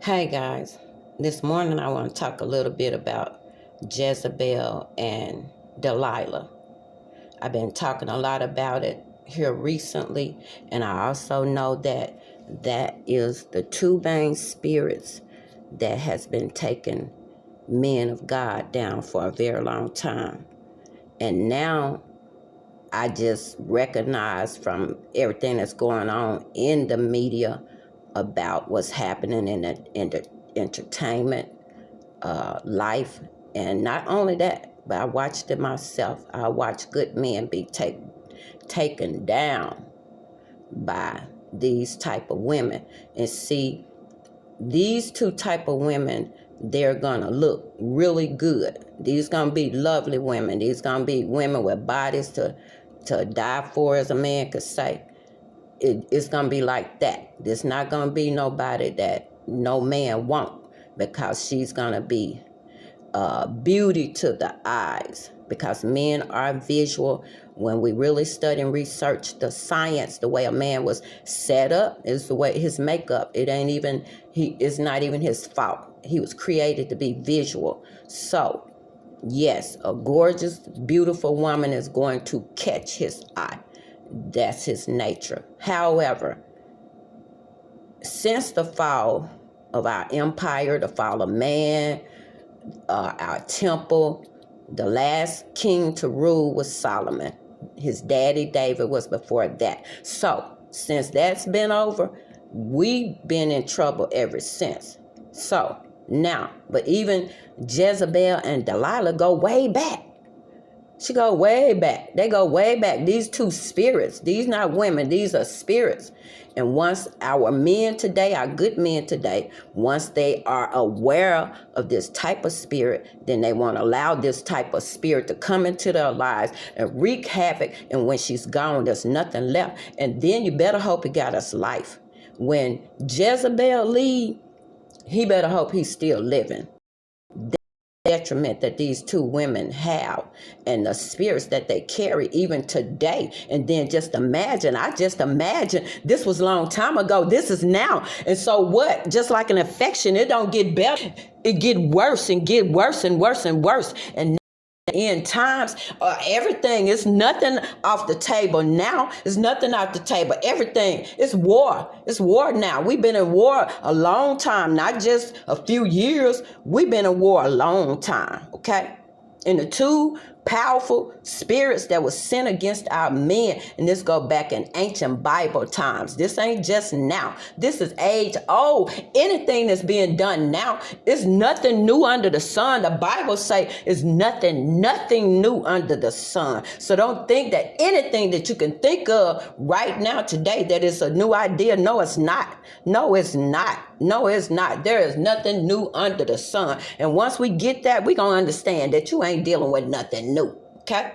Hey guys, this morning I want to talk a little bit about Jezebel and Delilah. I've been talking a lot about it here recently, and I also know that is the two main spirits that has been taking men of God down for a very long time. And now I just recognize from everything that's going on in the media about what's happening in the entertainment life. And not only that, but I watched it myself. I watched good men be taken down by these type of women. And see, these two type of women, they're gonna look really good. These gonna be lovely women. These gonna be women with bodies to die for, as a man could say. It's gonna be like that. There's not gonna be nobody that no man won't, because she's gonna be beauty to the eyes, because men are visual. When we really study and research the science, the way a man was set up is the way his makeup. It's not even his fault. He was created to be visual. So yes, a gorgeous, beautiful woman is going to catch his eye. That's his nature. However, since the fall of our empire, the fall of man, our temple, the last king to rule was Solomon. His daddy David was before that. So since that's been over, we've been in trouble ever since. So now, but even Jezebel and Delilah go way back. She go way back. They go way back. These two spirits, these not women, these are spirits. And once our men today, our good men today, once they are aware of this type of spirit, then they won't allow this type of spirit to come into their lives and wreak havoc. And when she's gone, there's nothing left. And then you better hope he got us life. When Jezebel leave, he better hope he's still living. Detriment that these two women have and the spirits that they carry even today. And then I just imagine this was a long time ago, this is now. And so what, just like an infection, it don't get better, it get worse and get worse and worse and worse. And in times, everything is nothing off the table now. It's nothing off the table. Everything is war. It's war now. We've been in war a long time, not just a few years. We've been in war a long time, okay? And the two powerful spirits that was sent against our men, and this go back in ancient Bible times. This ain't just now. This is age old. Anything that's being done now is nothing new under the sun. The Bible say is nothing new under the sun. So don't think that anything that you can think of right now today that is a new idea. No, it's not. No, it's not. No, it's not. There is nothing new under the sun. And once we get that, we're going to understand that you ain't dealing with nothing new. Okay?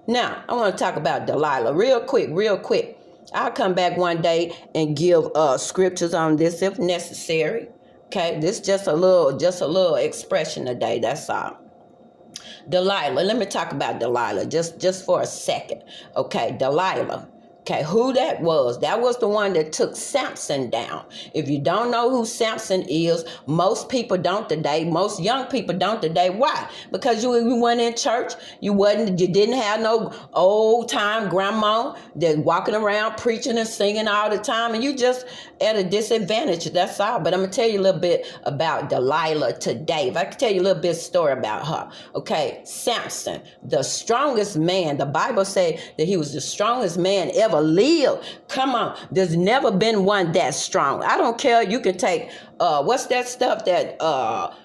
Now, I want to talk about Delilah real quick. I'll come back one day and give scriptures on this if necessary. Okay? This just a little expression today. That's all. Delilah. Let me talk about Delilah just for a second. Okay, Delilah. Okay, who that was the one that took Samson down. If you don't know who Samson is, most people don't today. Most young people don't today. Why? Because you went in church. You didn't have no old time grandma that walking around preaching and singing all the time, and you just at a disadvantage. That's all. But I'm gonna tell you a little bit about Delilah today. If I could tell you a little bit story about her. Okay, Samson, the strongest man. The Bible say that he was the strongest man ever lived. Come on, there's never been one that strong. I don't care. You can take what's that stuff that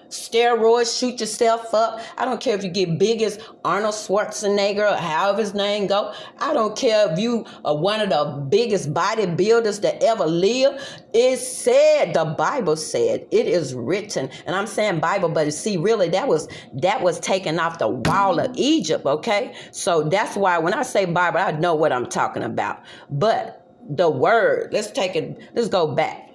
steroids, shoot yourself up. I don't care if you get big as Arnold Schwarzenegger or however his name go. I don't care if you are one of the biggest bodybuilders that ever lived. It said, the Bible said, it is written, and I'm saying Bible, but see, really that was taken off the wall of Egypt. Okay, so that's why when I say Bible, I know what I'm talking about. But the word, let's go back.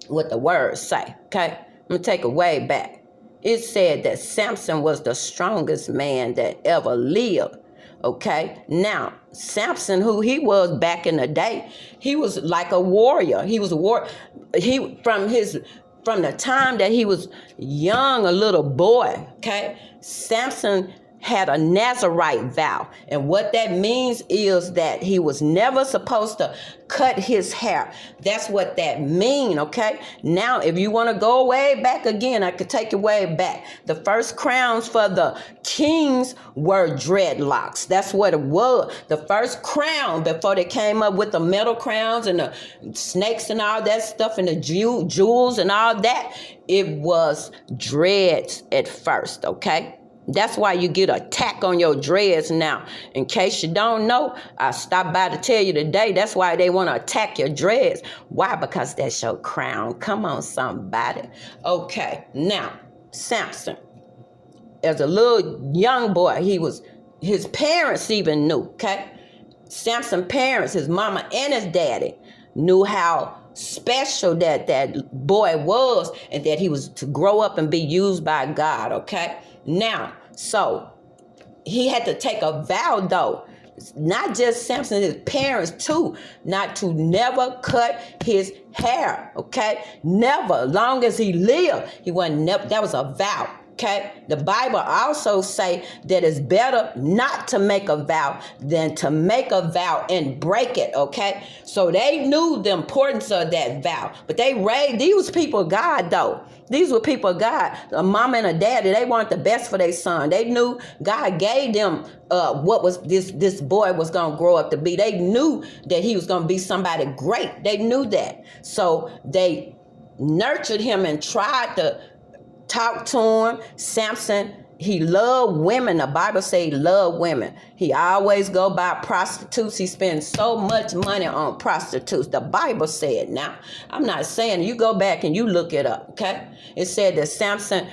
What the words say, okay? I'm going to take it way back. It said that Samson was the strongest man that ever lived, okay? Now, Samson, who he was back in the day, he was like a warrior. He was a warrior. From his from the time that he was young, a little boy, okay, Samson had a Nazarite vow. And what that means is that he was never supposed to cut his hair. That's what that means, okay? Now, if you want to go way back again, I could take you way back. The first crowns for the kings were dreadlocks. That's what it was. The first crown before they came up with the metal crowns and the snakes and all that stuff and the jewels and all that, it was dreads at first, okay? That's why you get a tack on your dreads now. In case you don't know, I stopped by to tell you today, that's why they want to attack your dreads. Why? Because that's your crown. Come on, somebody. Okay, now, Samson. As a little young boy, his parents even knew, okay? Samson's parents, his mama and his daddy, knew how special that boy was and that he was to grow up and be used by God, okay? Now, so he had to take a vow, though, not just Samson, his parents too, not to never cut his hair, okay? Never, long as he lived, he wasn't never, that was a vow. Okay, the Bible also say that it's better not to make a vow than to make a vow and break it. Okay, so they knew the importance of that vow, but these people of God though. These were people of God. A mama and a daddy, they wanted the best for their son. They knew God gave them what was this boy was gonna grow up to be. They knew that he was gonna be somebody great. They knew that, so they nurtured him and tried to talk to him. Samson, he loved women. The Bible say he loved women. He always go by prostitutes. He spends so much money on prostitutes. The Bible said. Now, I'm not saying, you go back and you look it up, okay? It said that Samson